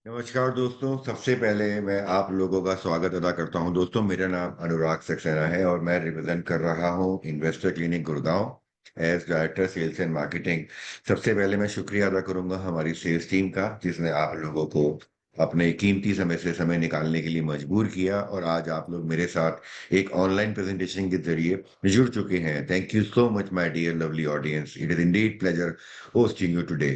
नमस्कार दोस्तों। सबसे पहले मैं आप लोगों का स्वागत अदा करता हूं। दोस्तों, मेरा नाम अनुराग सक्सेना है और मैं रिप्रेजेंट कर रहा हूं investor clinic Gurgaon as director sales and marketing. सबसे पहले मैं शुक्रिया अदा करूंगा हमारी सेल्स टीम का, जिसने आप लोगों को अपने कीमती समय से समय निकालने के लिए मजबूर किया और आज आप लोग मेरे साथ एक ऑनलाइन प्रेजेंटेशन के जरिए जुड़ चुके हैं। Thank you so much my dear lovely audience. It is indeed pleasure hosting you today.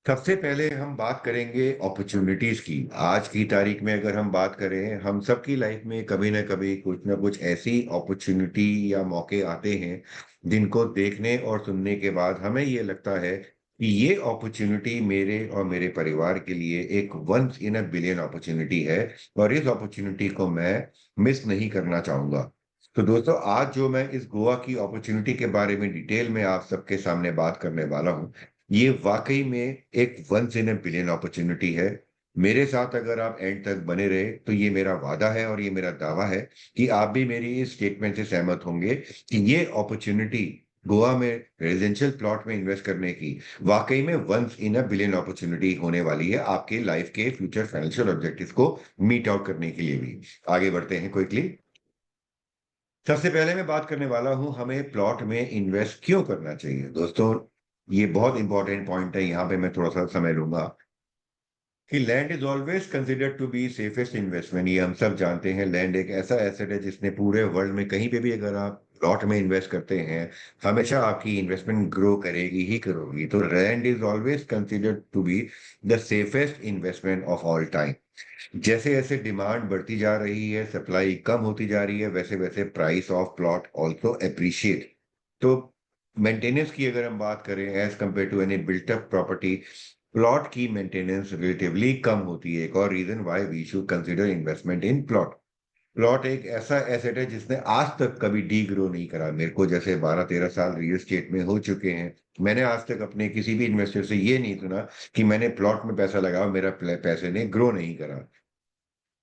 सबसे पहले हम बात करेंगे अपॉर्चुनिटीज की। आज की तारीख में अगर हम बात करें, हम सबकी लाइफ में कभी ना कभी कुछ ना कुछ ऐसी अपॉर्चुनिटी या मौके आते हैं जिनको देखने और सुनने के बाद हमें ये लगता है कि ये अपॉर्चुनिटी मेरे और मेरे परिवार के लिए एक once in a billion opportunity है और इस अपॉर्चुनिटी को मैं मिस नहीं करना चाहूंगा। तो दोस्तों, आज जो मैं इस गोवा की अपॉर्चुनिटी के बारे में डिटेल में आप सबके सामने बात करने वाला हूँ, ये वाकई में एक once in a billion opportunity है। मेरे साथ अगर आप एंड तक बने रहे तो ये मेरा वादा है और ये मेरा दावा है कि आप भी मेरी इस स्टेटमेंट से सहमत होंगे कि ये अपॉर्चुनिटी गोवा में रेजिडेंशियल प्लॉट में इन्वेस्ट करने की वाकई में once in a billion opportunity होने वाली है, आपके लाइफ के फ्यूचर फाइनेंशियल ऑब्जेक्टिव्स को मीट आउट करने के लिए भी। आगे बढ़ते हैं क्विकली। सबसे पहले मैं बात करने वाला हूं हमें प्लॉट में इन्वेस्ट क्यों करना चाहिए। दोस्तों, ये बहुत इंपॉर्टेंट पॉइंट है, यहाँ पे मैं थोड़ा सा समय लूंगा कि land is always considered to be safest investment. ये हम सब जानते हैं, लैंड एक ऐसा एसेट है जिसने पूरे वर्ल्ड में कहीं पे भी अगर आप प्लॉट में इन्वेस्ट करते हैं, हमेशा आपकी इन्वेस्टमेंट ग्रो करेगी ही करोगी। तो land is always considered to be the safest investment of all time. जैसे जैसे डिमांड बढ़ती जा रही है, सप्लाई कम होती जा रही है, वैसे वैसे price of plot also appreciate. तो मेंटेनेंस की अगर हम बात करें as compare to any built up property, plot की मेंटेनेंस रिलेटिवली कम होती है। एक और reason why we should consider investment in plot. Plot एक ऐसा एसेट है जिसने आज तक कभी डी ग्रो नहीं करा। मेरे को जैसे 12-13 साल रियल एस्टेट में हो चुके हैं, मैंने आज तक अपने किसी भी इन्वेस्टर से ये नहीं सुना कि मैंने प्लॉट में पैसा लगाया, मेरा पैसे ने ग्रो नहीं करा।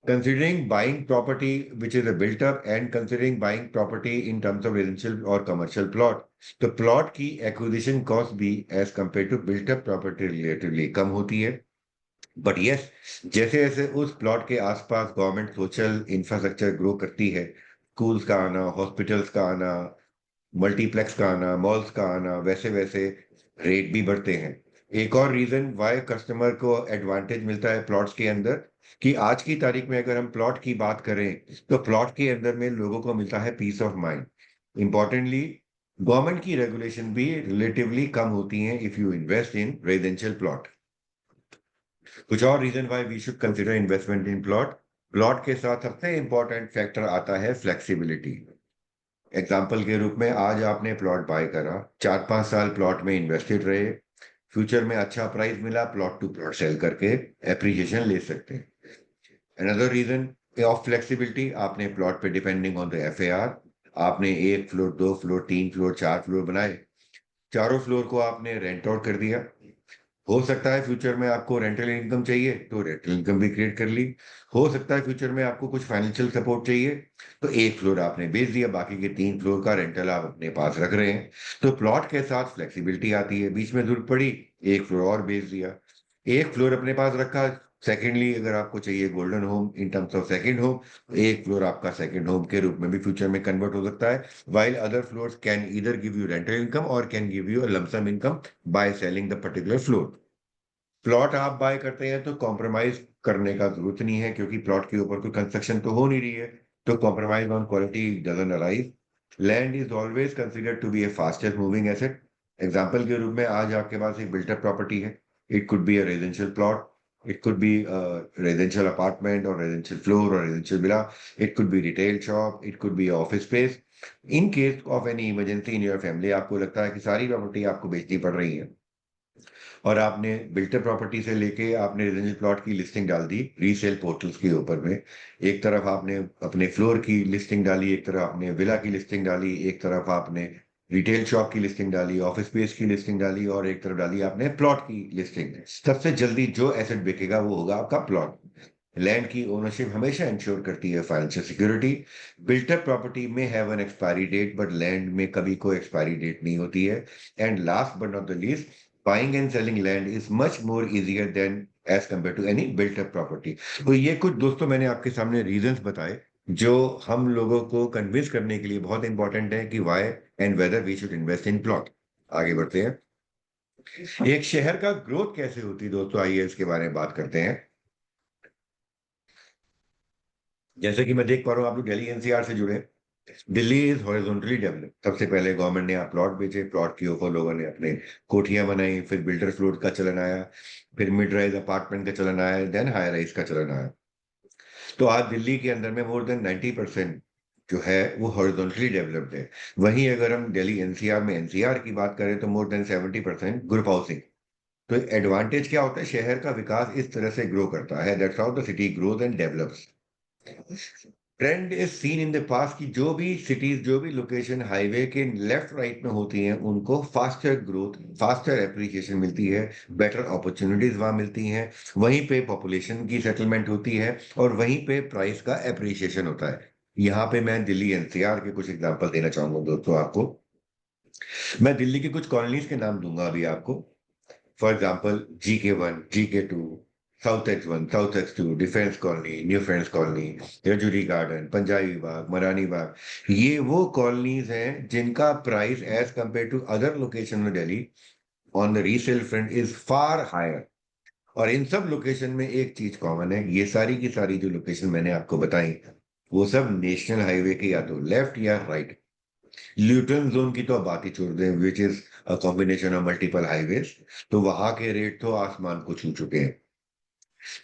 Considering buying property which is a built up and considering buying property in terms of residential or commercial plot, तो प्लॉट की एक्विजिशन कॉस्ट भी as compare to built up property relatively कम होती है। बट यस, जैसे जैसे उस plot के आसपास गवर्नमेंट सोशल इंफ्रास्ट्रक्चर ग्रो करती है, स्कूल्स का आना, हॉस्पिटल्स का आना, मल्टीप्लेक्स का आना, मॉल्स का आना, वैसे वैसे रेट भी बढ़ते हैं। एक और रीजन वाई कस्टमर को एडवांटेज मिलता है प्लॉट्स के अंदर, कि आज की तारीख में अगर हम प्लॉट की बात करें तो प्लॉट के अंदर में लोगों को मिलता है peace of mind. Importantly, government की रेगुलेशन भी रिलेटिवली कम होती हैं if you invest in residential plot. कुछ और reason why we should consider investment in plot. Plot के साथ सबसे इंपॉर्टेंट फैक्टर आता है फ्लेक्सिबिलिटी। एग्जाम्पल के रूप में आज आपने प्लॉट बाय करा, 4-5 साल प्लॉट में इन्वेस्टेड रहे, फ्यूचर में अच्छा प्राइस मिला, प्लॉट टू प्लॉट सेल करके एप्रिसिएशन ले सकते हैं। अनदर रीजन ऑफ फ्लेक्सिबिलिटी, आपने प्लॉट पे डिपेंडिंग ऑन द एफएआर, आपने 1 फ्लोर, 2 फ्लोर, 3 फ्लोर, 4 फ्लोर बनाए, चारों फ्लोर को आपने रेंट आउट कर दिया। हो सकता है फ्यूचर में आपको रेंटल इनकम चाहिए तो रेंटल इनकम भी क्रिएट कर ली। हो सकता है फ्यूचर में आपको कुछ फाइनेंशियल सपोर्ट चाहिए तो 1 फ्लोर आपने बेच दिया, बाकी के 3 फ्लोर का रेंटल आप अपने पास रख रहे हैं। तो प्लॉट के साथ फ्लेक्सिबिलिटी आती है। बीच में जरूरत पड़ी, 1 फ्लोर और बेच दिया, 1 फ्लोर अपने पास रखा। सेकेंडली अगर आपको चाहिए golden home in terms of second home, तो 1 फ्लोर आपका सेकंड होम के रूप में भी फ्यूचर में कन्वर्ट हो सकता है। while other floors can either give you rental income or can give you a lump sum income by selling the particular floor। Plot आप बाय करते हैं तो कॉम्प्रोमाइज करने का जरूरत नहीं है, क्योंकि प्लॉट के ऊपर कोई कंस्ट्रक्शन तो हो नहीं रही है, तो compromise on quality doesn't arise. Land is always considered to be a fastest moving asset. Example के रूप में आज आपके पास एक बिल्टअप प्रॉपर्टी है, it could be a residential plot, it could be residential apartment और रेजिडेंशियल फ्लोर और residential villa, it could be retail shop, it could be office space. In case of any emergency in your family, आपको लगता है कि सारी property आपको बेचनी पड़ रही है और आपने बिल्टर प्रॉपर्टी से लेके आपने रेजिडेंशियल प्लॉट की लिस्टिंग डाल दी रीसेल पोर्टल्स के ऊपर में। एक तरफ आपने अपने फ्लोर की लिस्टिंग डाली, एक तरफ आपने विला की लिस्टिंग डाली, एक तरफ आपने रिटेल शॉप की लिस्टिंग डाली, ऑफिस स्पेस की लिस्टिंग डाली और एक तरफ डाली आपने प्लॉट की लिस्टिंग। सबसे जल्दी जो एसेट बिकेगा वो होगा आपका प्लॉट। लैंड की ओनरशिप हमेशा इंश्योर करती है फाइनेंशियल सिक्योरिटी। बिल्टअप प्रॉपर्टी में have an expiry date, but land में कभी कोई एक्सपायरी डेट नहीं होती है। And last but not the least, buying and selling land is much more easier than as compare to any built up property. तो ये कुछ दोस्तों मैंने आपके सामने रीजंस बताए जो हम लोगों को कन्विंस करने के लिए बहुत इंपॉर्टेंट है कि why and whether we should invest in plot. आगे बढ़ते हैं। एक शहर का ग्रोथ कैसे होती है दोस्तों, आइए इसके बारे में बात करते हैं। जैसे कि मैं देख पा रहा हूँ आप लोग दिल्ली एनसीआर से जुड़े। Delhi is horizontally develop. सबसे पहले गवर्नमेंट ने यहाँ प्लॉट बेचे, प्लॉट के ऊपर लोगों ने अपने कोठियां बनाई, फिर बिल्डर फ्लोट का चलन आया, फिर मिड राइज अपार्टमेंट का चलन आया, देन हाई राइज का चलन आया। तो आज दिल्ली के अंदर में मोर देन 90% जो है वो हॉरिजॉन्टली डेवलप्ड है। वहीं अगर हम दिल्ली एनसीआर में एनसीआर की बात करें तो मोर देन 70% ग्रुप हाउसिंग। तो एडवांटेज क्या होता है, शहर का विकास इस तरह से ग्रो करता है, that's how the city grows and develops. Trend is seen in the past की जो भी सिटीज, जो भी लोकेशन हाईवे के लेफ्ट राइट में होती हैं उनको फास्टर ग्रोथ, फास्टर एप्रिसिएशन मिलती है, बेटर अपॉर्चुनिटीज वहां मिलती हैं, वहीं पे पॉपुलेशन की सेटलमेंट होती है और वहीं पे प्राइस का एप्रिसिएशन होता है। यहाँ पे मैं दिल्ली एनसीआर के कुछ एग्जांपल देना चाहूंगा दोस्तों आपको। मैं दिल्ली की कुछ कॉलोनीज के नाम दूंगा अभी आपको। For example GK1, GK2, south X1, south X2, defence colony, new friends colony, Rajouri garden, Punjabi Bagh, मरानी बाग। ये वो कॉलोनीज हैं जिनका price as compare to other location of Delhi on the resale front is far higher. और इन सब लोकेशन में एक चीज कॉमन है, ये सारी की सारी जो लोकेशन मैंने आपको बताई वो सब नेशनल हाईवे के या तो लेफ्ट या राइट। ल्यूटन जोन की तो आप बात ही छोड़ दें, विच is a combination of multiple highways. तो वहां के रेट तो आसमान को छू चुके हैं।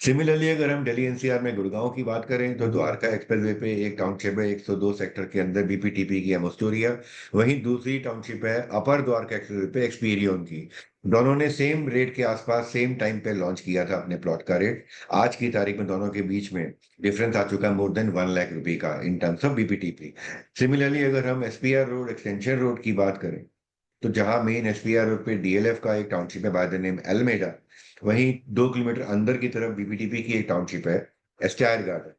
सिमिलरली अगर हम दिल्ली एनसीआर में गुड़गांव की बात करें तो द्वारका एक्सप्रेसवे पे एक टाउनशिप है 102 सेक्टर के अंदर बीपीटीपी की एमोस्टोरिया। वहीं दूसरी टाउनशिप है अपर द्वारका एक्सप्रेसवे पे एक्सपीरियन की। दोनों ने सेम रेट के आसपास सेम टाइम पे लॉन्च किया था अपने प्लॉट का रेट। आज की तारीख में दोनों के बीच में डिफरेंस आ चुका है मोर देन 1 लाख रुपए का इन टर्म्स ऑफ बीपीटीपी। सिमिलरली अगर हम एसपीआर रोड, एक्सटेंशन रोड की बात करें तो जहां मेन एसपीआर रोड पे डीएलएफ का एक टाउनशिप है बाय द नेम एलमेडा, वहीं 2 किलोमीटर अंदर की तरफ बीपीटीपी की एक टाउनशिप है एस्टायर गार्डन।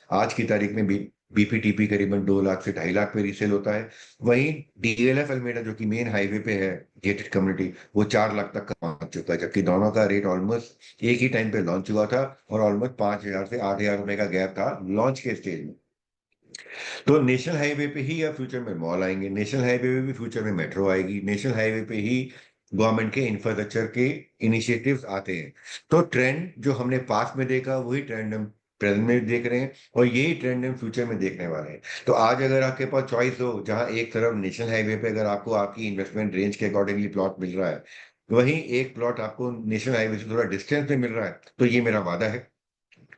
आज की तारीख में बीपीटीपी करीबन 2 लाख से 2.5 लाख पे रीसेल होता है। वहीं डीएलएफ एलमेडा जो कि मेन हाईवे पे है, गेटेड कम्युनिटी, वो 4 लाख तक का पहुंच चुका है, जबकि दोनों का रेट ऑलमोस्ट एक ही टाइम पे लॉन्च हुआ था और ऑलमोस्ट 5,000 से 8,000 रुपए का गैप था लॉन्च के स्टेज में। तो नेशनल हाईवे पे ही या फ्यूचर में मॉल आएंगे, नेशनल हाईवे पे भी फ्यूचर में मेट्रो आएगी, नेशनल हाईवे पे ही गवर्नमेंट के इंफ्रास्ट्रक्चर के इनिशिएटिव्स आते हैं। तो ट्रेंड जो हमने पास्ट में देखा वही ट्रेंड हम प्रेजेंट में देख रहे हैं और यही ट्रेंड हम फ्यूचर में देखने वाले हैं। तो आज अगर आपके पास चॉइस हो, जहां एक तरफ नेशनल हाईवे पे अगर आपको आपकी इन्वेस्टमेंट रेंज के अकॉर्डिंगली प्लॉट मिल रहा है, वहीं एक प्लॉट आपको नेशनल हाईवे से थोड़ा डिस्टेंस में मिल रहा है, तो ये मेरा वादा है,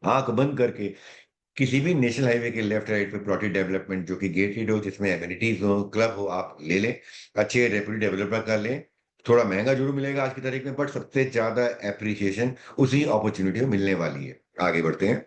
आंख बंद करके किसी भी नेशनल हाईवे के लेफ्ट राइट पे प्लॉटेड डेवलपमेंट जो कि गेटेड हो, जिसमें एमिनिटीज हो, क्लब हो, आप ले लें। अच्छे रेप्यूटेड डेवलपर कर लें। थोड़ा महंगा जरूर मिलेगा आज की तारीख में, बट सबसे ज्यादा एप्रिसिएशन उसी अपॉर्चुनिटी में मिलने वाली है। आगे बढ़ते हैं।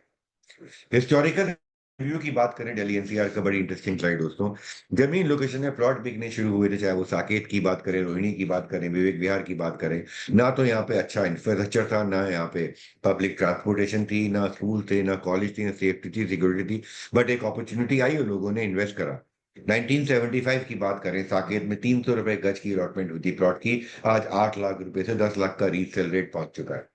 हिस्टोरिकल रिव्यू की बात करें दिल्ली एनसीआर का, बड़ी इंटरेस्टिंग स्लाइड दोस्तों। जब इन लोकेशन में प्लॉट बिकने शुरू हुए थे, चाहे वो साकेत की बात करें, रोहिणी की बात करें, विवेक विहार की बात करें, ना तो यहाँ पे अच्छा इंफ्रास्ट्रक्चर था, ना यहाँ पे पब्लिक ट्रांसपोर्टेशन थी, ना स्कूल थे, ना कॉलेज थी, ना सेफ्टी थी, सिक्योरिटी थी। बट एक अपॉर्चुनिटी आई और लोगों ने इन्वेस्ट करा। 1975 की बात करें, साकेत में 300 रुपए गज की अलॉटमेंट हुई थी प्लॉट की। आज 8 लाख रुपए से 10 लाख का रीसेल रेट पहुंच चुका है।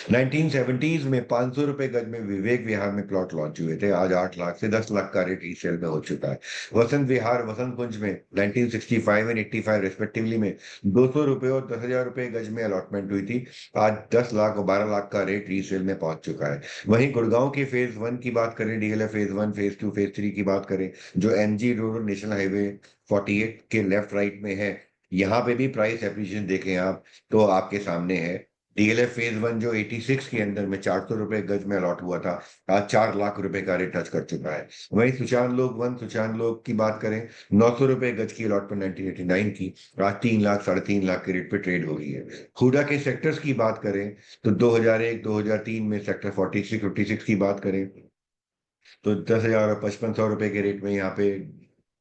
1970s में 500 रुपए गज में विवेक विहार में प्लॉट लॉन्च हुए थे, आज 8 लाख से 10 लाख का रेट रीसेल में हो चुका है। वसंत विहार, वसंत कुंज में 1965 एंड 85 रेस्पेक्टिवली में 200 रुपए और 10,000 रुपए गज में अलॉटमेंट हुई थी। आज 10 लाख और 12 लाख का रेट रीसेल में पहुंच चुका है। वहीं गुड़गांव की फेज 1 की बात करें, डीएलएफ फेज 1, फेज 2, फेज 3 की बात करें, जो एमजी रोड नेशनल हाईवे 48 के लेफ्ट राइट में है, यहाँ पे भी प्राइस एप्रिसिएशन देखें आप तो आपके सामने है। डीएलएफ फेज 1 जो 86 के अंदर में 400 रुपए गज में अलॉट हुआ था, आज 4 लाख रुपए का रेट टच कर चुका है। वहीं सुशान लोग 1, सुशान लोग की बात करें, 900 रुपए गज की अलॉटमेंट 1989 की, आज 3 लाख, 3.5 लाख के रेट पे ट्रेड हो रही है। हुडा के सेक्टर्स की बात करें तो 2001 2003 में सेक्टर 46 56 की बात करें तो 10,000 और 5500 रुपए के रेट में यहाँ पे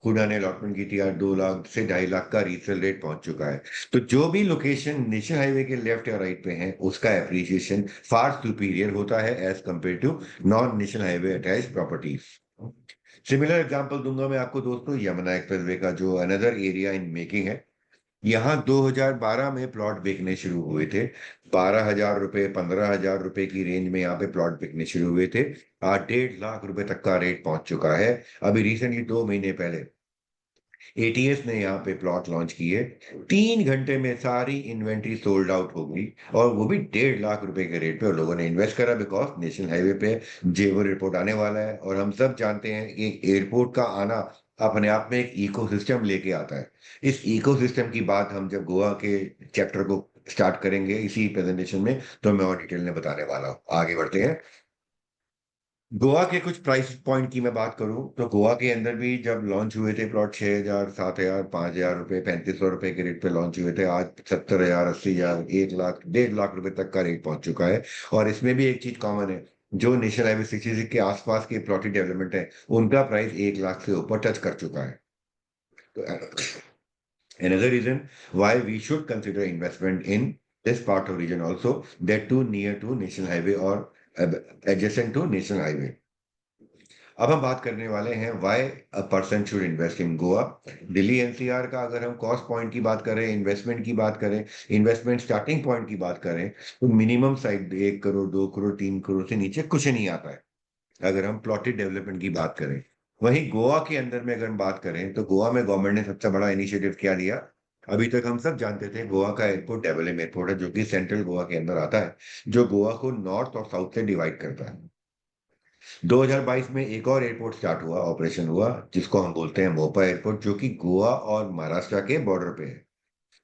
हुडा ने अलॉटमेंट की थी। आज 2 लाख से 2.5 लाख का रीसेल रेट पहुंच चुका है। तो जो भी लोकेशन नेशनल हाईवे के लेफ्ट या राइट पे है उसका एप्रिसिएशन फार सुपीरियर होता है as compare to non national highway attach properties. Similar example दूंगा मैं आपको दोस्तों, यमुना एक्सप्रेसवे का, जो अनदर एरिया इन मेकिंग है। यहाँ 2012 में प्लॉट बिकने शुरू हुए थे। 12,000 रुपए, 15,000 रुपए की रेंज में यहाँ पे प्लॉट बिकने शुरू हुए थे। आज 1.5 लाख रुपए तक का रेट पहुंच चुका है। अभी रिसेंटली 2 महीने पहले एटीएस ने यहाँ पे प्लॉट लॉन्च किए। 3 घंटे में सारी इन्वेंट्री सोल्ड आउट हो गई, और वो भी 1.5 लाख रुपए के रेट पे। और लोगों ने इन्वेस्ट करा बिकॉज नेशनल हाईवे पे जेवर एयरपोर्ट आने वाला है। और हम सब जानते हैं कि एयरपोर्ट का आना अपने आप में एक इकोसिस्टम लेके आता है। इस इकोसिस्टम की बात हम जब गोवा के चैप्टर को स्टार्ट करेंगे इसी प्रेजेंटेशन में, तो मैं और डिटेल में बताने वाला हूँ। आगे बढ़ते हैं। गोवा के कुछ प्राइस पॉइंट की मैं बात करूं तो गोवा के अंदर भी जब लॉन्च हुए थे प्लॉट 6,000, 7,000, 5,000 रुपए, 3,500 रुपए के रेट पे लॉन्च हुए थे। आज 70,000, 80,000, 1 लाख, 1.5 लाख रुपए तक का रेट पहुंच चुका है। और इसमें भी एक चीज कॉमन है, जो नेशनल हाईवे 66 के आसपास के प्लॉटेड डेवलपमेंट है उनका प्राइस 1 लाख से ऊपर टच कर चुका है। तो another reason why we should consider investment in this part of region also, that too near to national highway or adjacent to national highway. अब हम बात करने वाले हैं why a person should invest in Goa. Delhi NCR का अगर हम cost point की बात करें, इन्वेस्टमेंट की बात करें, इन्वेस्टमेंट स्टार्टिंग पॉइंट की बात करें, तो मिनिमम साइड 1 करोड़, 2 करोड़, 3 करोड़ से नीचे कुछ नहीं आता है अगर हम प्लॉटेड डेवलपमेंट की बात करें। वहीं गोवा के अंदर में अगर हम बात करें तो गोवा में गवर्नमेंट ने सबसे बड़ा इनिशिएटिव क्या लिया। अभी तक हम सब जानते थे गोवा का एयरपोर्ट डेवलम एयरपोर्ट है, जो कि सेंट्रल गोवा के अंदर आता है, जो गोवा को नॉर्थ और साउथ से डिवाइड करता है। 2022 में एक और एयरपोर्ट स्टार्ट हुआ, ऑपरेशन हुआ, जिसको हम बोलते हैं मोपा एयरपोर्ट, जो कि गोवा और महाराष्ट्र के बॉर्डर पे है।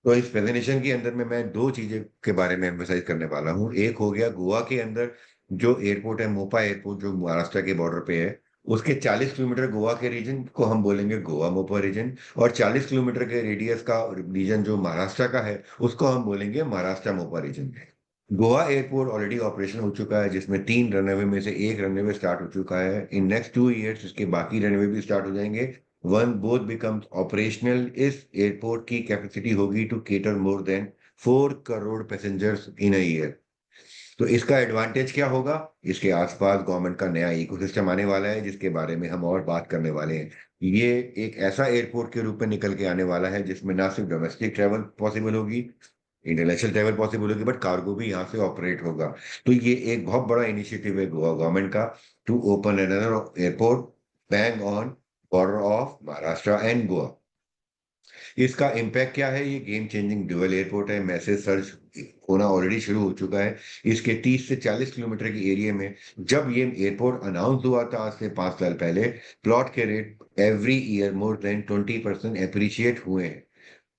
तो इस प्रेजेंटेशन के अंदर में मैं दो चीजें के बारे में एम्फेसाइज करने वाला हूँ। एक हो गया गोवा के अंदर जो एयरपोर्ट है, मोपा एयरपोर्ट, जो महाराष्ट्र के बॉर्डर पे है, उसके 40 किलोमीटर गोवा के रीजन को हम बोलेंगे गोवा मोपा रीजन, और 40 किलोमीटर के रेडियस का रीजन जो महाराष्ट्र का है उसको हम बोलेंगे Maharashtra Mopa region. Goa airport already operation हो चुका है, जिसमें 3 रनवे में से एक रनवे स्टार्ट हो चुका है। इन नेक्स्ट 2 इयर्स इसके बाकी रनवे भी स्टार्ट हो जाएंगे। वन बोथ बिकम्स ऑपरेशनल, इस एयरपोर्ट की कैपेसिटी होगी to cater more than 4 crore passengers in a year. तो इसका एडवांटेज क्या होगा? इसके आसपास गवर्नमेंट का नया इकोसिस्टम आने वाला है, जिसके बारे में हम और बात करने वाले हैं। ये एक ऐसा एयरपोर्ट के रूप में निकल के आने वाला है जिसमें ना सिर्फ डोमेस्टिक ट्रेवल पॉसिबल होगी, इंटरनेशनल ट्रेवल पॉसिबल होगी, बट कार्गो भी यहाँ से ऑपरेट होगा। तो ये एक बहुत बड़ा इनिशिएटिव है गोवा गवर्नमेंट का, to open another airport bang on border of Maharashtra and Goa. इसका इम्पैक्ट क्या है? ये गेम चेंजिंग ड्यूअल एयरपोर्ट है, मैसेज सर्च होना ऑलरेडी शुरू हो चुका है। इसके 30 से 40 किलोमीटर के एरिया में जब ये एयरपोर्ट अनाउंस हुआ था आज से 5 साल पहले, प्लॉट के rate every year more than 20% appreciate हुए हैं।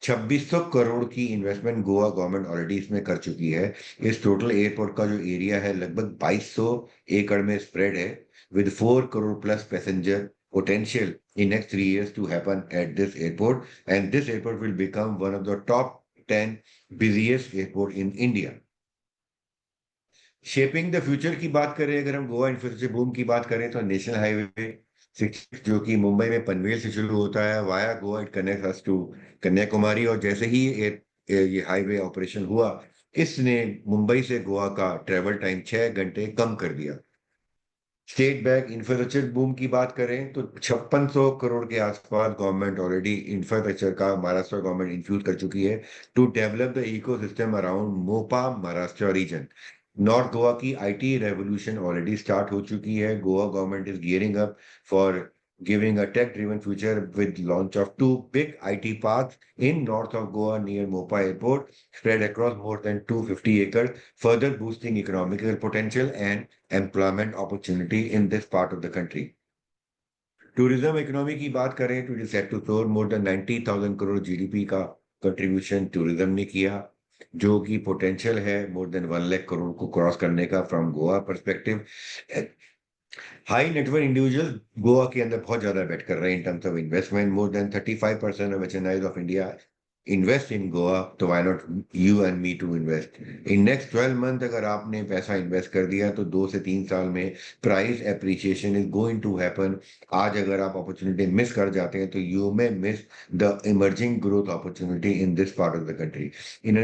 2600 करोड़ की इन्वेस्टमेंट गोवा गवर्नमेंट ऑलरेडी इसमें कर चुकी है। इस टोटल एयरपोर्ट का जो एरिया है लगभग 2200 एकड़ में स्प्रेड है, with 4 crore plus passenger potential in next 3 years to happen at this airport, and this airport will become one of the top 10 busiest airport in India. Shaping the future की बात करें, अगर हम गोवा इंफ्रास्ट्रक्चर बूम की बात करें, तो national highway 6 जो कि मुंबई में पनवेल से शुरू होता है via Goa, it connect us to Kanyakumari. और जैसे ही ये हाईवे ऑपरेशन हुआ, इसने मुंबई से गोवा का ट्रेवल टाइम 6 घंटे कम कर दिया। स्टेट बैंक इंफ्रास्ट्रक्चर बूम की बात करें तो 5600 करोड़ के आसपास गवर्नमेंट ऑलरेडी इंफ्रास्ट्रक्चर का महाराष्ट्र गवर्नमेंट इंफ्यूज कर चुकी है to develop the ecosystem around Mopa Maharashtra region. North Goa की आईटी रेवोल्यूशन ऑलरेडी स्टार्ट हो चुकी है। Goa government is gearing up for giving a tech-driven future with launch of two big IT parks in north of Goa near Mopa Airport, spread across more than 250 acres, further boosting economical potential and employment opportunity in this part of the country. Tourism economy की बात करें तो it is set to सोर more than 90,000 crore GDP का contribution tourism ने किया, जो कि पोटेंशियल है मोर देन 1 लाख करोड़ को क्रॉस करने का from Goa perspective. High network individual Goa के अंदर बहुत ज्यादा बेट कर रहे हैं in terms of investment. More than 35% of HNIs of India invest in Goa. तो why not you and me to invest in next 12 month? अगर आपने पैसा इन्वेस्ट कर दिया तो 2 से 3 साल में price appreciation is going to happen. आज अगर आप अपॉर्चुनिटी मिस कर जाते हैं तो you may miss the emerging growth opportunity in this part of the country. इन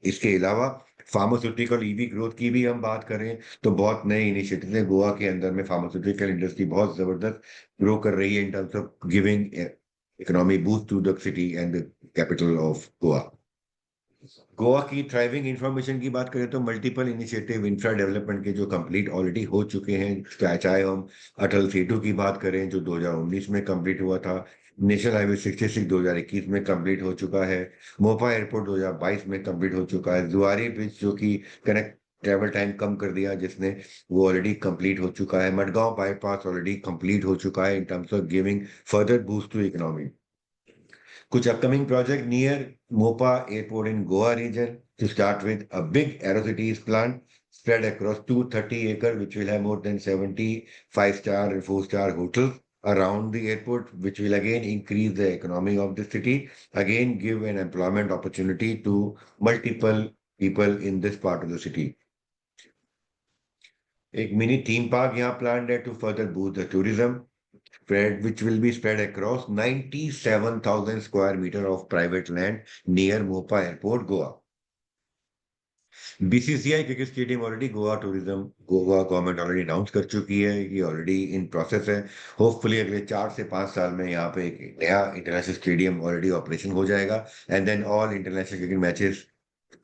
इसके अलावा फार्मास्यूटिकल ईवी ग्रोथ की भी हम बात करें तो बहुत नए इनिशिएटिव है गोवा के अंदर में। फार्मास्यूटिकल इंडस्ट्री बहुत जबरदस्त ग्रो कर रही है in terms of giving economy boost to the city and the capital of Goa. Goa की थ्राइविंग इंफॉर्मेशन की बात करें तो मल्टीपल इनिशिएटिव इंफ्रा डेवलपमेंट के जो कंप्लीट ऑलरेडी हो चुके हैं, चाहे हम अटल सेतु की बात करें जो 2019 में कंप्लीट हुआ था, नेशनल हाईवे 66 2021 में कंप्लीट हो चुका है, मोपा एयरपोर्ट 2022 में कंप्लीट हो चुका है, जुआरी ब्रिज जो कि कनेक्ट ट्रेवल टाइम कम कर दिया जिसने, वो ऑलरेडी कंप्लीट हो चुका है, मडगांव बाईपास ऑलरेडी कंप्लीट हो चुका है in terms of giving further boost to economy. कुछ upcoming project near Mopa Airport in Goa region. To start with, a big Aerocities plant spread across 230 acre, which will have more than 70 5-star and 4-star hotels around the airport, which will again increase the economy of the city, again give an employment opportunity to multiple people in this part of the city. एक mini theme park यहाँ planned है to further boost the tourism. Which will be spread across 97,000 square meter of private land near Mopa Airport, Goa. BCCI cricket stadium already Goa government already announce कर चुकी है, ये already in process है। Hopefully अगले 4 से 5 साल में यहाँ पे एक नया इंटरनेशनल स्टेडियम ऑलरेडी ऑपरेशन हो जाएगा, and then all international cricket matches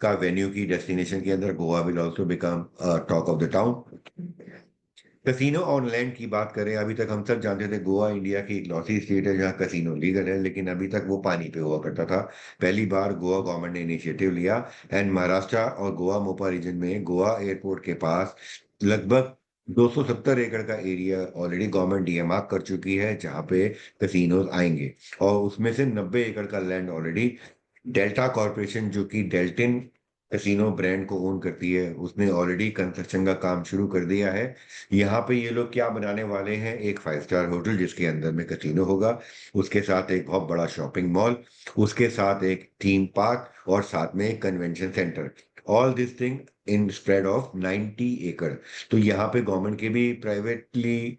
का वेन्यू की डेस्टिनेशन के अंदर Goa will also become talk of the town. Casino और लैंड की बात करें, अभी तक हम सब जानते थे गोवा इंडिया की इकलौती स्टेट है जहां कसिनो लीगल है, लेकिन अभी तक वो पानी पे हुआ करता था। पहली बार गोवा गवर्नमेंट ने इनिशिएटिव लिया, एंड महाराष्ट्र और गोवा मोपा रीजन में गोवा एयरपोर्ट के पास लगभग 270 एकड़ का एरिया ऑलरेडी गवर्नमेंट डीएमआर कर चुकी है जहां पे कसिनोज आएंगे, और उसमें से 90 एकड़ का लैंड ऑलरेडी डेल्टा कॉरपोरेशन जो कि डेल्टिन कसिनो ब्रांड को ओन करती है, उसने ऑलरेडी कंस्ट्रक्शन का काम शुरू कर दिया है। यहाँ पे ये लोग क्या बनाने वाले हैं, एक 5-स्टार होटल जिसके अंदर में कसिनो होगा, उसके साथ एक बहुत बड़ा शॉपिंग मॉल, उसके साथ एक थीम पार्क और साथ में एक convention centre. All this thing in spread of 90 एकड़। तो यहाँ पे गवर्नमेंट के भी प्राइवेटली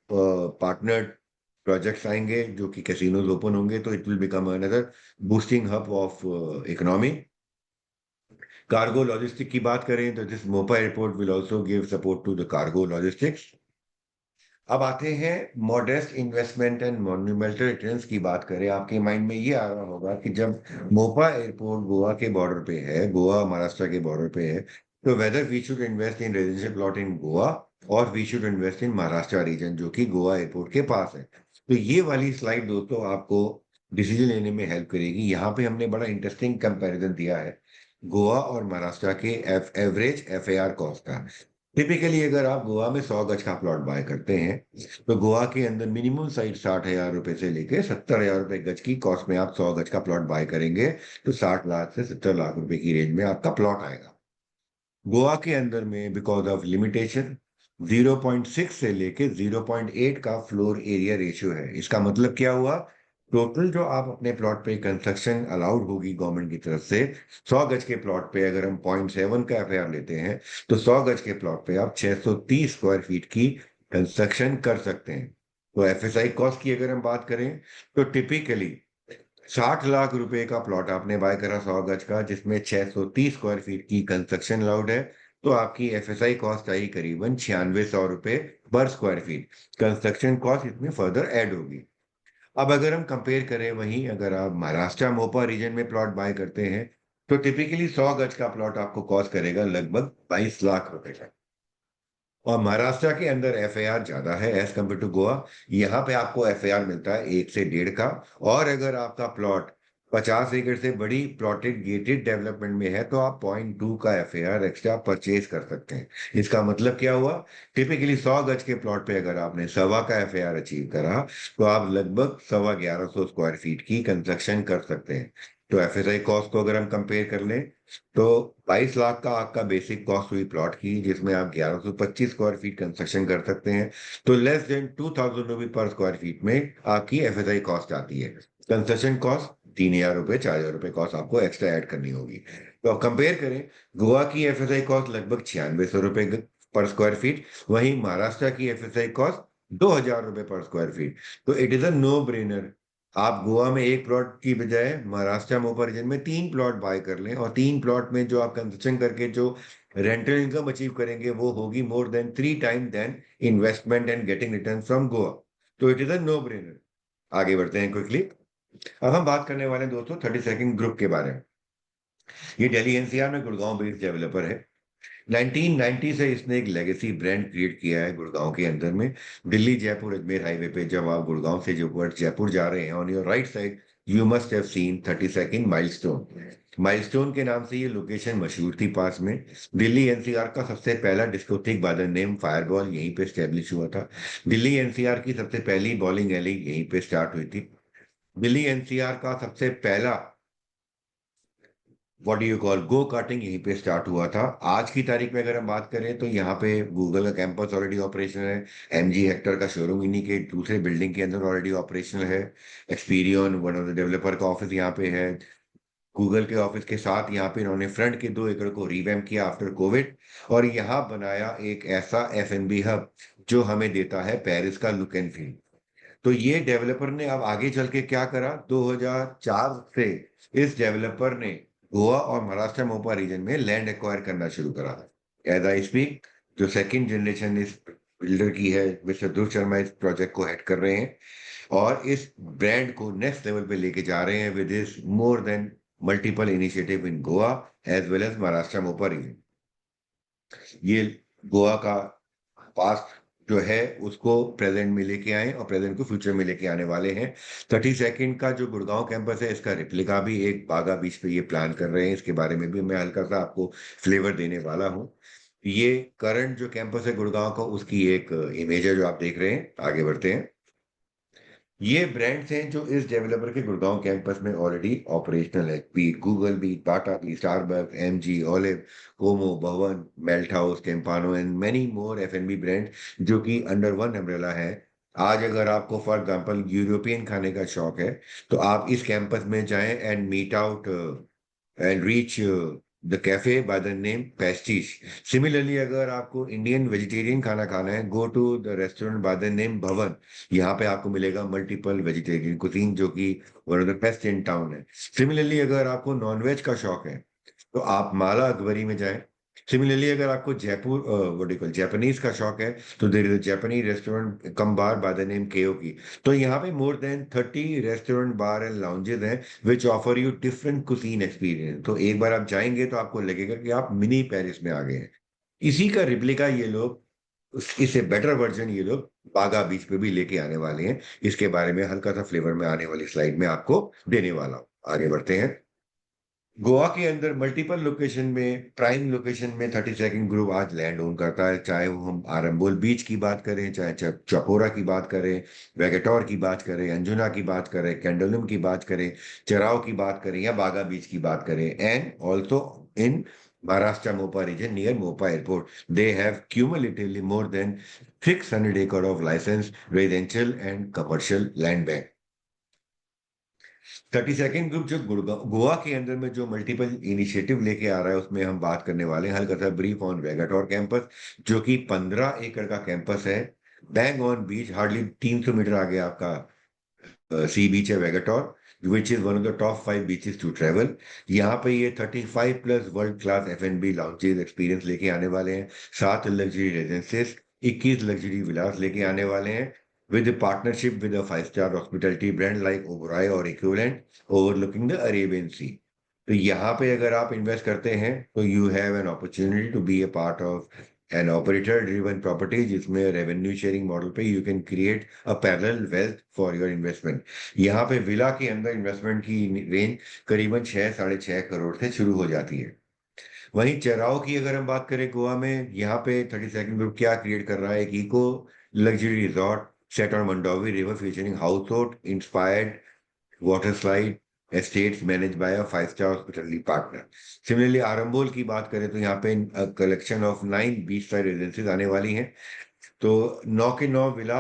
पार्टनर्ड प्रोजेक्ट्स आएंगे जो कि कैसीनोज ओपन होंगे, तो it will become another boosting hub of economy. Cargo logistic की बात करें तो this Mopa airport will also give support to the cargo logistics. अब आते हैं modest investment and monumental returns की बात करें, आपके माइंड में ये आ रहा होगा कि जब मोपा एयरपोर्ट गोवा के बॉर्डर पे है, गोवा महाराष्ट्र के बॉर्डर पे है, तो whether we should invest in residential plot in Goa और we should invest in Maharashtra region जो कि गोवा एयरपोर्ट के पास है। तो ये वाली स्लाइड दोस्तों आपको डिसीजन लेने में हेल्प करेगी। यहाँ पे हमने बड़ा इंटरेस्टिंग कंपैरिजन दिया है गोवा और महाराष्ट्र के एवरेज एफएआर कॉस्ट का। टिपिकली अगर आप गोवा में 100 गज का प्लॉट बाय करते हैं तो गोवा के अंदर मिनिमम साइज 60,000 रुपए से लेके 70,000 रुपए गज की कॉस्ट में आप 100 गज का प्लॉट बाय करेंगे, तो 60 लाख से 70 लाख रुपए की रेंज में आपका प्लॉट आएगा। गोवा के अंदर में बिकॉज ऑफ लिमिटेशन 0.6 से लेके 0.8 का फ्लोर एरिया रेशियो है। इसका मतलब क्या हुआ, टोटल जो आप अपने प्लॉट पे कंस्ट्रक्शन अलाउड होगी गवर्नमेंट की तरफ से, 100 गज के प्लॉट पे अगर हम 0.7 का एफआईआर लेते हैं तो 100 गज के प्लॉट पे आप 630 स्क्वायर फीट की कंस्ट्रक्शन कर सकते हैं। तो एफएसआई कॉस्ट की अगर हम बात करें तो टिपिकली 60 लाख रुपए का प्लॉट आपने बाय करा 100 गज का, जिसमें 630 स्क्वायर फीट की कंस्ट्रक्शन अलाउड है, तो आपकी एफएसआई कॉस्ट आई करीबन 9600 रुपए पर स्क्वायर फीट। कंस्ट्रक्शन कॉस्ट इसमें फर्दर ऐड होगी। अब अगर हम कंपेयर करें, वहीं अगर आप महाराष्ट्र मोपा रीजन में प्लॉट बाय करते हैं तो टिपिकली 100 गज का प्लॉट आपको कॉस्ट करेगा लगभग 22 लाख रुपए का। और महाराष्ट्र के अंदर एफआईआर ज्यादा है एज कम्पेयर टू गोवा। यहाँ पे आपको एफआईआर मिलता है 1 से 1.5 का, और अगर आपका प्लॉट 50 एकड़ से बड़ी प्लॉटेड गेटेड डेवलपमेंट में है तो आप 0.2 का एफआईआर एक्स्ट्रा परचेज कर सकते हैं। इसका मतलब क्या हुआ, टिपिकली 100 गज के प्लॉट पे अगर आपने 1.25 का एफआईआर अचीव करा तो आप लगभग 1150 स्क्वायर फीट की कंस्ट्रक्शन कर सकते हैं। तो एफएसआई कॉस्ट को अगर हम कंपेयर कर लें तो 22 लाख का आपका बेसिक कॉस्ट हुई प्लॉट की, जिसमें आप 1125 स्क्वायर फीट कंस्ट्रक्शन कर सकते हैं, तो लेस देन 2000 रुपये पर स्क्वायर फीट में आपकी एफएसआई कॉस्ट आती है। कंस्ट्रक्शन कॉस्ट 3,000 रुपये 4,000 रुपये कॉस्ट आपको एक्स्ट्रा ऐड करनी होगी। तो आप कंपेयर करें, गोवा की एफएसआई कॉस्ट लगभग 9600 रुपये पर स्क्वायर फीट, वहीं महाराष्ट्र की एफएसआई कॉस्ट 2,000 रुपये पर स्क्वायर फीट। तो it is a no brainer, आप गोवा में एक प्लॉट की बजाय महाराष्ट्र मोपा रीजन में 3 प्लॉट बाय कर लें, और 3 प्लॉट में जो आप कंस्ट्रक्शन करके जो रेंटल इनकम अचीव करेंगे वो होगी more than 3 time than investment and getting return from Goa. तो it is a no brainer. आगे बढ़ते हैं क्विकली। अब हम बात करने वाले हैं दोस्तों 32nd ग्रुप के बारे में। ये दिल्ली एनसीआर में गुड़गांव बेस्ड डेवलपर है। 1990 से इसने एक लेगेसी ब्रांड क्रिएट किया है गुड़गांव के अंदर में। दिल्ली जयपुर अजमेर हाईवे पे जब आप गुड़गांव से जो जयपुर जा रहे हैं, on your right side you must have seen 32nd milestone. Milestone के नाम से ये लोकेशन मशहूर थी पास में। दिल्ली एनसीआर का सबसे पहला discotheque bye the name fireball यहीं पे स्टेब्लिश हुआ था। दिल्ली एनसीआर की सबसे पहली बॉलिंग एली यहीं पे स्टार्ट हुई थी। दिल्ली एनसीआर का सबसे पहला what do you call go karting यहीं पे स्टार्ट हुआ था। आज की तारीख में अगर हम बात करें तो यहाँ पे गूगल का कैंपस ऑलरेडी ऑपरेशनल है। एमजी हेक्टर का शोरूम इन्हीं के दूसरे बिल्डिंग के अंदर ऑलरेडी ऑपरेशनल है। Experion one of the developer का ऑफिस यहाँ पे है। गूगल के ऑफिस के साथ यहाँ पे इन्होंने फ्रंट के 2 एकड़ को रिवैम्प किया आफ्टर कोविड, और यहाँ बनाया एक ऐसा एफएनबी हब जो हमें देता है पेरिस का लुक एंड फील। तो ये डेवलपर ने अब आगे चल के क्या करा, 2004 से इस डेवलपर ने गोवा और महाराष्ट्र मोपा रीजन में लैंड एक्वायर करना शुरू करा। एज आई स्पीक जो सेकंड जनरेशन इस बिल्डर की है, मिस्टर ध्रुव शर्मा इस प्रोजेक्ट को हेड कर रहे हैं और इस ब्रांड को नेक्स्ट लेवल पे लेके जा रहे हैं विद इस more than multiple initiative in Goa as well as Maharashtra Mopa region. ये गोवा का पास्ट जो है उसको प्रेजेंट में लेके आए और प्रेजेंट को फ्यूचर में लेके आने वाले हैं। 32nd का जो गुड़गांव कैंपस है इसका रिप्लिका भी एक बागा बीच पे ये प्लान कर रहे हैं। इसके बारे में भी मैं हल्का सा आपको फ्लेवर देने वाला हूँ। ये करंट जो कैंपस है गुड़गांव का उसकी एक इमेज है जो आप देख रहे हैं। आगे बढ़ते हैं। ये ब्रांड्स हैं जो इस डेवलपर के गुड़गांव कैंपस में ऑलरेडी ऑपरेशनल है, be Google, be Tata, be Starbucks, MG, Olive, Como, Bhavan, Melt House, Campano and many more F N B brand जो कि अंडर वन अम्ब्रेला है। आज अगर आपको फॉर एग्जांपल यूरोपियन खाने का शौक है तो आप इस कैंपस में जाएं and meet out and reach the cafe by the name Pastiche. Similarly, अगर आपको इंडियन वेजिटेरियन खाना खाना है, go to the restaurant by the name Bhavan. यहाँ पे आपको मिलेगा मल्टीपल वेजिटेरियन कुजीन जो कि one of the best in town है। सिमिलरली अगर आपको नॉनवेज का शौक है तो आप माला अकबरी में जाएं। सिमिलरली अगर आपको जयपुर जापानीज का शौक है तो there is Japanese restaurant come bar by the name Keoki. तो यहाँ पे more than 30 restaurant bar and lounges हैं which offer you different cuisine experience. तो एक बार आप जाएंगे तो आपको लगेगा कि आप मिनी पेरिस में आ गए हैं। इसी का रिप्लिका ये लोग, इससे बेटर वर्जन ये लोग बागा बीच पे भी लेके आने वाले हैं। इसके बारे में हल्का सा फ्लेवर में आने वाली स्लाइड में आपको देने वाला हूँ। आगे बढ़ते हैं। गोवा के अंदर मल्टीपल लोकेशन में, प्राइम लोकेशन में 32nd ग्रुप आज लैंड ओन करता है। चाहे वो हम आरंबोल बीच की बात करें, चाहे चपोरा की बात करें, वेगेटोर की बात करें, अंजुना की बात करें, कैंडोलम की बात करें, चराव की बात करें या बागा बीच की बात करें, and also in Maharashtra Mopa region near Mopa airport, they have cumulatively more than 600 acre of license residential and commercial land bank. 32nd group जो गोवा के अंदर में जो मल्टीपल इनिशिएटिव लेके आ रहा है उसमें हम बात करने वाले हैं हल्का सा ब्रीफ ऑन वेगाटोर कैंपस, जो कि 15 एकड़ का कैंपस है। Bang on beach, hardly 300 metre आगे आपका सी बीच है Vagator, which is one of the top 5 beaches to travel. यहाँ पे ये 35 plus world class F N B lounges experience लेके आने वाले हैं। 7 लग्जरी रेजिडेंसेस, 21 लग्जरी विलास लेके आने वाले हैं with a partnership with a five-star hospitality brand like Oberoi or equivalent overlooking the Arabian Sea। तो यहाँ पे अगर आप इन्वेस्ट करते हैं तो you have an opportunity to be a part of an operator driven property जिसमें रेवेन्यू शेयरिंग मॉडल पे you can create a parallel wealth for your investment. यहाँ पे विला के अंदर इन्वेस्टमेंट की रेंज करीबन 6 साढ़े 6 करोड़ से शुरू हो जाती है। वहीं चेराव की अगर हम बात करें गोवा में, यहाँ पे 32nd ग्रुप क्या क्रिएट कर रहा है, एक eco luxury resort set on Mandovi river featuring house boat inspired water slide estates manage by a five star hospitality partner. Similarly Arambol की बात करें तो यहाँ पे collection of 9 beach side residencies आने वाली हैं। तो 9 के 9 विला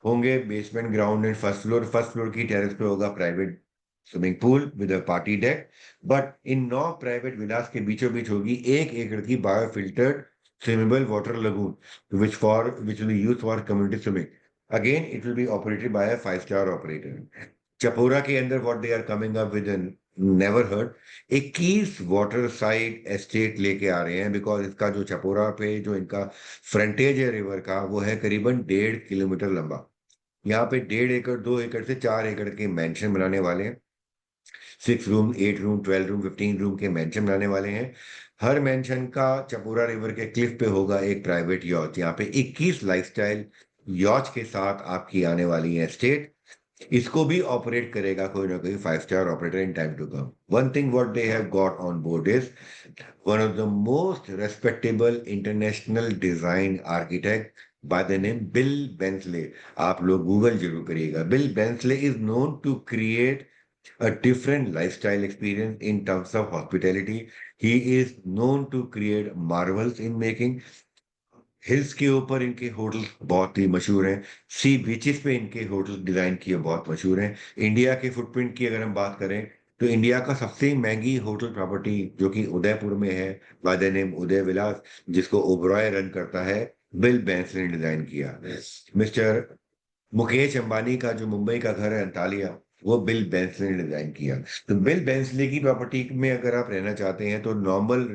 होंगे, basement ground and first floor की टेरेस पे होगा private swimming pool with a party deck. But in 9 private villas के बीचों बीच होगी 1 एकड़ की biofiltered swimmable water lagoon which will be used for community swimming. Again it will be operated by a five star operator. Chapora के अंदर what they are coming up with an never heard 21 water side estate लेके आ रहे हैं, because इसका जो चपोरा पे जो इनका फ्रंटेज है रिवर का वो है करीबन 1.5 किलोमीटर लंबा। यहाँ पे 1.5 एकड़ 2 एकड़ से 4 एकड़ के मेंशन बनाने वाले हैं। 6 रूम, 8 रूम, 12 रूम, 15 रूम के मेंशन बनाने वाले हैं। हर मेंशन का चपूरा रिवर के क्लिफ पे होगा एक प्राइवेट यॉच। यहाँ पे 21 लाइफस्टाइल यॉच के साथ आपकी आने वाली है स्टेट। इसको भी ऑपरेट करेगा कोई ना कोई 5 star operator in time to come. One thing what they have got on board is one of the most respectable international design architect by the name Bill Bensley. आप लोग गूगल जरूर करिएगा। Bill Bensley is known to create a different lifestyle experience in terms of hospitality. He is known to create marvels in making। Hills के ऊपर इनके hotel बहुत ही मशहूर हैं। सी बीचेस पे इनके होटल डिजाइन किए बहुत मशहूर हैं। इंडिया के फुटप्रिंट की अगर हम बात करें तो इंडिया का सबसे महंगी होटल प्रॉपर्टी जो कि उदयपुर में है, बाय द नेम उदय विलास, जिसको ओबरॉय रन करता है, बिल बैंस ने डिजाइन किया। मिस्टर मुकेश अंबानी का जो मुंबई का घर है अंतालिया, वो बिल बैंसले ने डिजाइन किया। तो बिल बैंसले की प्रॉपर्टी में अगर आप रहना चाहते हैं तो नॉर्मल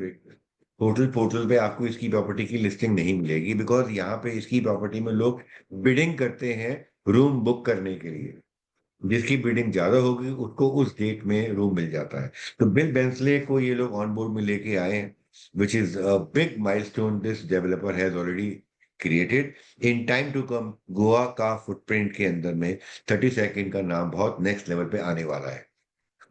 होटल पोर्टल पे आपको इसकी प्रॉपर्टी की लिस्टिंग नहीं मिलेगी, बिकॉज यहाँ पे इसकी प्रॉपर्टी में लोग बिडिंग करते हैं रूम बुक करने के लिए। जिसकी बिडिंग ज्यादा होगी उसको उस डेट में रूम मिल जाता है। तो बिल बेंसले को ये लोग ऑन बोर्ड में लेके आए हैं, which is a big milestone this developer has already created. In time to come Goa का फुटप्रिंट के अंदर में 32nd का नाम बहुत नेक्स्ट लेवल पे आने वाला है।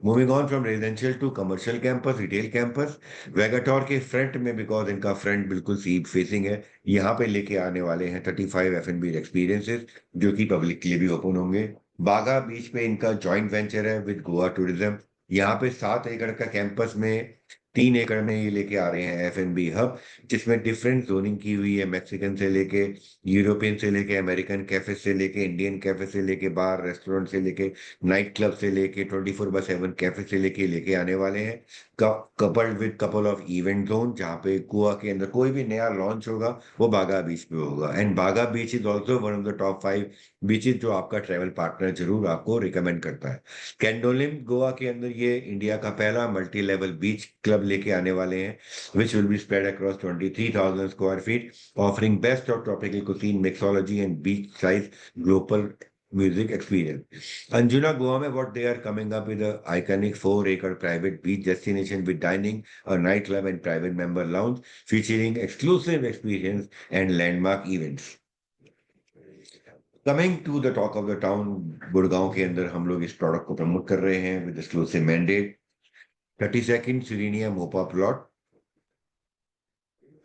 Moving on from residential to commercial campus, retail campus, Vagator के फ्रंट में, बिकॉज इनका फ्रंट बिल्कुल सी फेसिंग है, यहाँ पे लेके आने वाले हैं 35 F&B एक्सपीरियंसेस जो कि पब्लिक के लिए भी ओपन होंगे। बागा बीच पे इनका जॉइंट वेंचर है विद गोवा टूरिज्म। यहाँ पे 7 एकड़ का कैंपस में 3 एकड़ में ये लेके आ रहे हैं F&B हब, जिसमें डिफरेंट जोनिंग की हुई है। मैक्सिकन से लेके यूरोपियन से लेके अमेरिकन कैफे से लेके इंडियन कैफे से लेके बार रेस्टोरेंट से लेके नाइट क्लब से लेके 24/7 कैफे से लेके आने वाले हैं। Coupled with couple of event zone, जहाँ पे गोवा के अंदर कोई भी नया लॉन्च होगा वो बागा बीच पे होगा। And Baga beach is also one of the top 5 beaches जो आपका ट्रेवल पार्टनर जरूर आपको रिकमेंड करता है। कैंडोलिम गोवा के अंदर ये इंडिया का पहला मल्टी लेवल बीच क्लब लेके आने वाले हैं, विच will be spread across 23,000 square feet, offering best of tropical cuisine, mixology, and beachside global music experience. Anjuna Goa में what they are coming up with a iconic 4 acre private beach destination with dining, a nightclub, and private member lounge featuring exclusive experience and landmark events. Coming to the talk of the town, Gurgaon के अंदर हम लोग इस product को promote कर रहे हैं with exclusive mandate. 32nd Serenia Mopa plot.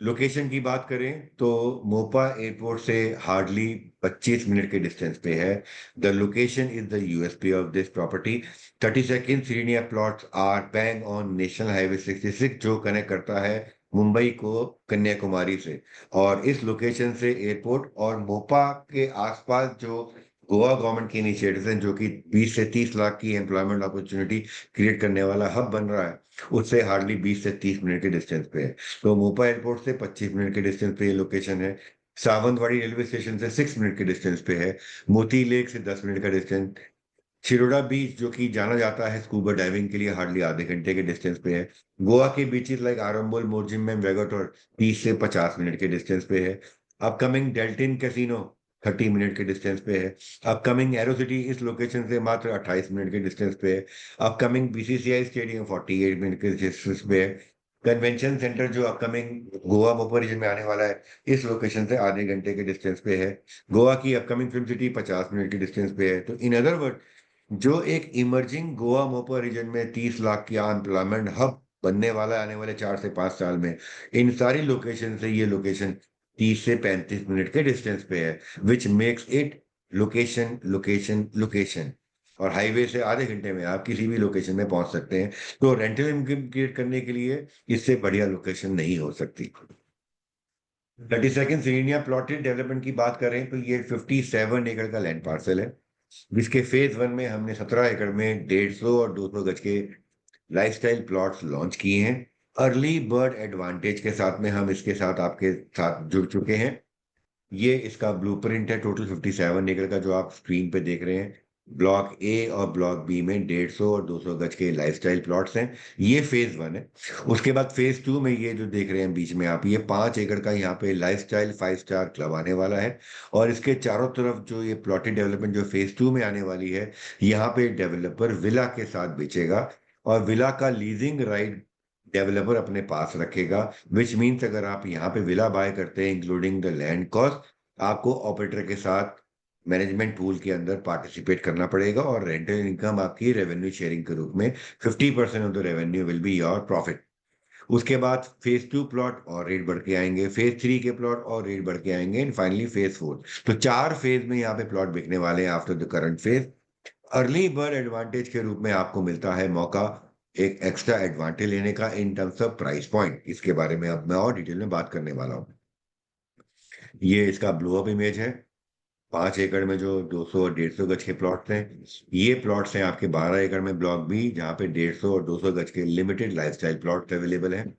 Location की बात करें तो मोपा एयरपोर्ट से हार्डली 25 मिनट के डिस्टेंस पे है। The location is the USP of this property. 32nd Serenia plots are bang on national highway 66 जो कनेक्ट करता है मुंबई को कन्याकुमारी से। और इस लोकेशन से एयरपोर्ट और मोपा के आसपास जो गोवा गवर्नमेंट की इनिशिएटिव है जो कि 20 से 30 लाख की एम्प्लॉयमेंट अपॉर्चुनिटी क्रिएट करने वाला हब बन रहा है, उससे हार्डली 20 से 30 मिनट के डिस्टेंस पे है। तो मोपा एयरपोर्ट से 25 मिनट के डिस्टेंस पे ये लोकेशन है। सावंतवाड़ी रेलवे स्टेशन से 6 मिनट के डिस्टेंस पे है। मोती लेक से 10 मिनट का डिस्टेंस। शिरोडा बीच जो कि जाना जाता है स्कूबा डाइविंग के लिए, हार्डली आधे घंटे के डिस्टेंस पे है। गोवा के beaches like Arambol, Morjim and Vagator 30 से 50 मिनट के डिस्टेंस पे है। अपकमिंग डेल्टिन कैसीनो 30 मिनट के डिस्टेंस पे है। अपकमिंग एरो सिटी इस लोकेशन से मात्र 28 मिनट के डिस्टेंस पे है। अपकमिंग बीसीसीआई स्टेडियम 48 मिनट के डिस्टेंस पे है। कन्वेंशन सेंटर जो अपकमिंग गोवा मोपा रीजन में आने वाला है, इस लोकेशन से आधे घंटे के डिस्टेंस पे है। गोवा की अपकमिंग फिल्म सिटी 50 मिनट के डिस्टेंस पे है। तो इन अदर वर्ड, जो एक इमर्जिंग गोवा मोपा रीजन में 30 लाख की एम्प्लॉयमेंट हब बनने वाला है आने वाले 4 से 5 साल में, इन सारी लोकेशन से ये लोकेशन 30 से 35 मिनट के डिस्टेंस पे है, which makes it location location location. और हाईवे से आधे घंटे में आप किसी भी लोकेशन में पहुंच सकते हैं। तो रेंटल इनकम क्रिएट करने के लिए इससे बढ़िया लोकेशन नहीं हो सकती। 32nd सीनिया प्लॉटेड डेवलपमेंट की बात करें तो ये 57 एकड़ का लैंड पार्सल है, जिसके फेज 1 में हमने 17 एकड़ में 150 और 200 गज के लाइफस्टाइल प्लॉट्स लॉन्च किए हैं। अर्ली बर्ड एडवांटेज के साथ में हम इसके साथ आपके साथ जुड़ चुके हैं। ये इसका ब्लूप्रिंट है टोटल 57 एकड़ का जो आप स्क्रीन पे देख रहे हैं। ब्लॉक ए और ब्लॉक बी में 150 और 200 गज के लाइफस्टाइल प्लॉट्स हैं। ये फेज 1 है। उसके बाद फेज 2 में ये जो देख रहे हैं बीच में आप, ये 5 एकड़ का यहाँ पे लाइफस्टाइल 5 स्टार क्लब आने वाला है। और इसके चारों तरफ जो ये प्लॉटेड डेवलपमेंट जो फेज 2 में आने वाली है, यहाँ पे डेवलपर विला के साथ बेचेगा। और विला का लीजिंग राइट डेवलपर अपने पास रखेगा, विच मीन्स अगर आप यहाँ पे विला बाय करते हैं इंक्लूडिंग द लैंड कॉस्ट, आपको ऑपरेटर के साथ मैनेजमेंट पूल के अंदर पार्टिसिपेट करना पड़ेगा और रेंटल इनकम आपकी रेवेन्यू शेयरिंग के रूप में 50% of the revenue will be your profit. उसके बाद फेज 2 प्लॉट और रेट बढ़ के आएंगे, फेज 3 के प्लॉट और रेट बढ़ के आएंगे, एंड फाइनली फेज 4। तो 4 फेज में यहाँ पे प्लॉट बिकने वाले हैं after the current phase. Early bird advantage के रूप में आपको मिलता है मौका एक एक्स्ट्रा एडवांटेज लेने का इन टर्म्स ऑफ प्राइस पॉइंट। इसके बारे में अब मैं और डिटेल में बात करने वाला हूँ। ये इसका ब्लो अप इमेज है। 5 एकड़ में जो 200 और 150 गज के प्लॉट्स हैं, ये प्लॉट्स हैं आपके 12 एकड़ में ब्लॉक बी, जहां पे 150 और 200 गज के लिमिटेड लाइफस्टाइल प्लॉट्स अवेलेबल हैं।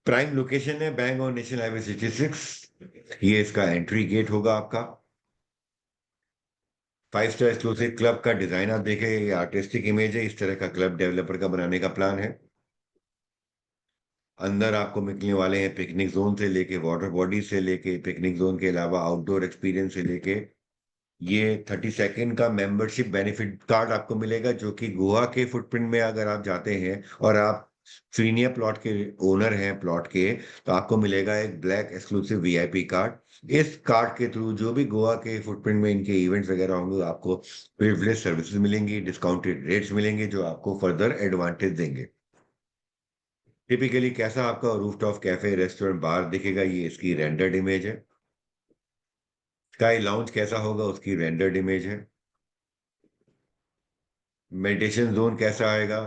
प्राइम लोकेशन है बैंक और नेशनल हाईवे 66। ये इसका एंट्री गेट होगा आपका। 5 स्टार एक्सक्लूसिव क्लब का डिजाइन आप देखें, ये आर्टिस्टिक इमेज है, इस तरह का क्लब डेवलपर का बनाने का प्लान है। अंदर आपको मिलने वाले हैं पिकनिक जोन से लेके वाटर बॉडी से लेके पिकनिक जोन के अलावा आउटडोर एक्सपीरियंस से लेके ये 30 सेकेंड का मेंबरशिप बेनिफिट कार्ड आपको मिलेगा, जो कि गोवा के फुटप्रिंट में अगर आप जाते हैं और आप सीनियर प्लॉट के ओनर हैं प्लॉट के, तो आपको मिलेगा एक ब्लैक एक्सक्लूसिव वीआईपी कार्ड। इस कार्ड के थ्रू जो भी गोवा के फुटप्रिंट में इनके इवेंट्स वगैरह होंगे, आपको प्रिविलेज सर्विसेज मिलेंगी, डिस्काउंटेड रेट्स मिलेंगे, जो आपको फर्दर एडवांटेज देंगे। टिपिकली कैसा आपका रूफटॉप कैफे रेस्टोरेंट बार दिखेगा, ये इसकी रेंडर्ड इमेज है। स्काई लाउंज कैसा होगा, उसकी रेंडर्ड इमेज है। मेडिटेशन जोन कैसा आएगा,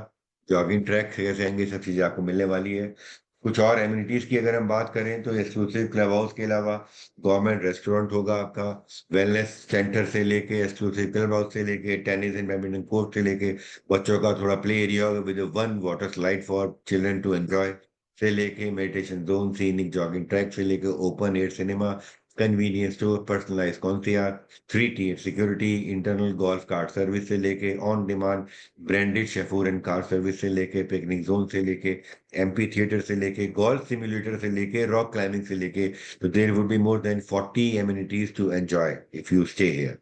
जॉगिंग ट्रैक कैसे आएंगे, सब चीजें आपको मिलने वाली है। कुछ और एमिनिटीज की अगर हम बात करें तो एक्सक्लूसिव क्लब हाउस के अलावा गवर्नमेंट रेस्टोरेंट होगा आपका, वेलनेस सेंटर से लेके एक्सक्लूसिव क्लब हाउस से लेके टेनिस एंड बैडमिंटन कोर्ट से लेके बच्चों का थोड़ा प्ले एरिया होगा with one water slide for children to enjoy से लेके meditation zone, scenic jogging track से लेके open air cinema, convenience store, personalise concierge, 3 tier security, internal golf cart service से लेके on demand branded chauffeur and car service से लेके picnic zone से लेके एमपी थिएटर से लेके गोल्फ सिमुलेटर से लेके रॉक क्लाइंबिंग से लेके, तो there would be more than 40 amenities to enjoy if you stay here.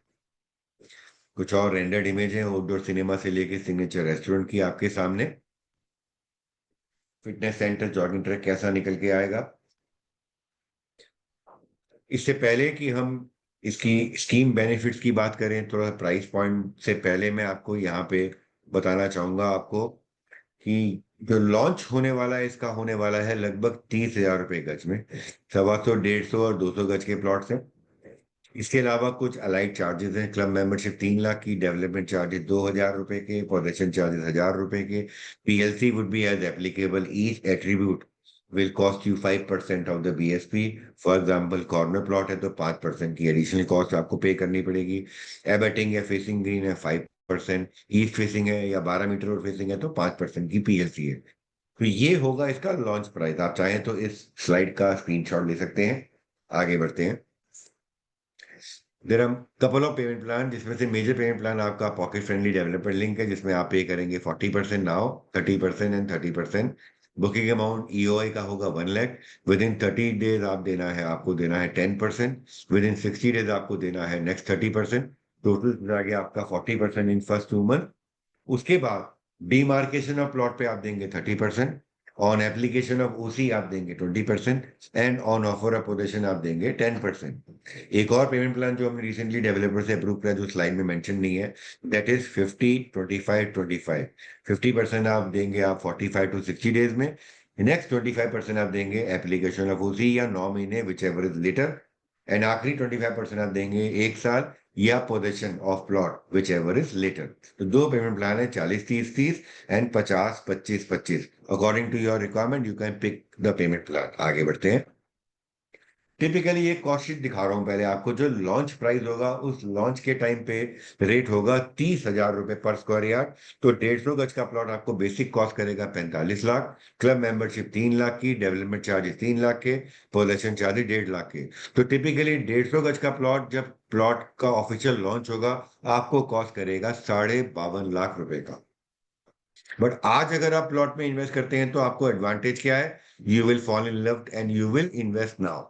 कुछ और रेंडर्ड इमेज है आउटडोर सिनेमा से लेके सिग्नेचर रेस्टोरेंट की आपके सामने। फिटनेस सेंटर जॉगिंग ट्रैक कैसा निकल के आएगा। इससे पहले कि हम इसकी स्कीम बेनिफिट्स की बात करें, थोड़ा प्राइस पॉइंट से पहले मैं आपको यहाँ पे बताना चाहूंगा आपको कि जो लॉन्च होने वाला है इसका होने वाला है लगभग 30,000 रुपए गज में। 125, 150 और 200 गज के प्लॉट्स हैं। इसके अलावा कुछ अलाइड चार्जेस हैं, क्लब मेंबरशिप 3 लाख की, डेवलपमेंट चार्जेस 2,000 रुपए के, पोजेशन चार्जेस 1,000 रुपए के। PLC would be as applicable, each attribute will cost you 5% of the BSP। For example corner plot है तो 5% की एडिशनल कॉस्ट आपको पे करनी पड़ेगी। एबटिंग या फेसिंग ग्रीन है 5%, ईस्ट फेसिंग है या 12 मीटर और फेसिंग है तो 5% की पीएलसी है। तो ये होगा इसका लॉन्च प्राइस। आप चाहें तो इस स्लाइड का स्क्रीनशॉट ले सकते हैं। आगे बढ़ते हैं। There are couple of payment plan, जिसमें से मेजर पेमेंट प्लान आपका पॉकेट फ्रेंडली डेवलपर लिंक है, जिसमें आप पे करेंगे 40% now, 30% and 30%। Booking amount EOI का होगा 1 लाख। विद इन 30 डेज आप देना है, आपको देना है 10%। विद इन 60 डेज आपको देना है नेक्स्ट 30%। टोटल मिला के आपका 40% इन फर्स्ट 2 मंथ। उसके बाद डीमार्केशन ऑफ प्लॉट पे आप देंगे 30%। ऑन एप्लीकेशन ऑफ ओसी आप देंगे 20%। And on offer of possession आप देंगे 10%। एक और पेमेंट प्लान जो हमने रिसेंटली डेवलपर से अप्रूव किया, जो स्लाइड में मेंशन नहीं है, दैट इज 50-25-25। 50% आप देंगे आप 45 to 60 डेज में। नेक्स्ट 25% आप देंगे एप्लीकेशन ऑफ ओसी या 9 महीने whichever is later. And आखिरी 25% आप देंगे 1 साल या possession of plot whichever is later. तो दो पेमेंट प्लान है, 40-30-30 and 50-25-25। According to your requirement you can pick the payment plan. आगे बढ़ते हैं। टिपिकली ये कॉस्ट शीट दिखा रहा हूं पहले आपको। जो लॉन्च प्राइस होगा उस लॉन्च के टाइम पे रेट होगा 30,000 रुपए पर स्क्वायर यार्ड। तो 150 गज का प्लॉट आपको बेसिक कॉस्ट करेगा 45 लाख। क्लब मेंबरशिप 3 लाख की, डेवलपमेंट चार्जेस 3 लाख के, पोजेशन चार्जेस 1.5 लाख के। तो टिपिकली 150 गज का प्लॉट जब प्लॉट का ऑफिशियल लॉन्च होगा आपको कॉस्ट करेगा 52.5 लाख रुपए का। बट आज अगर आप प्लॉट में इन्वेस्ट करते हैं तो आपको एडवांटेज क्या है, you will fall in love and you will invest now.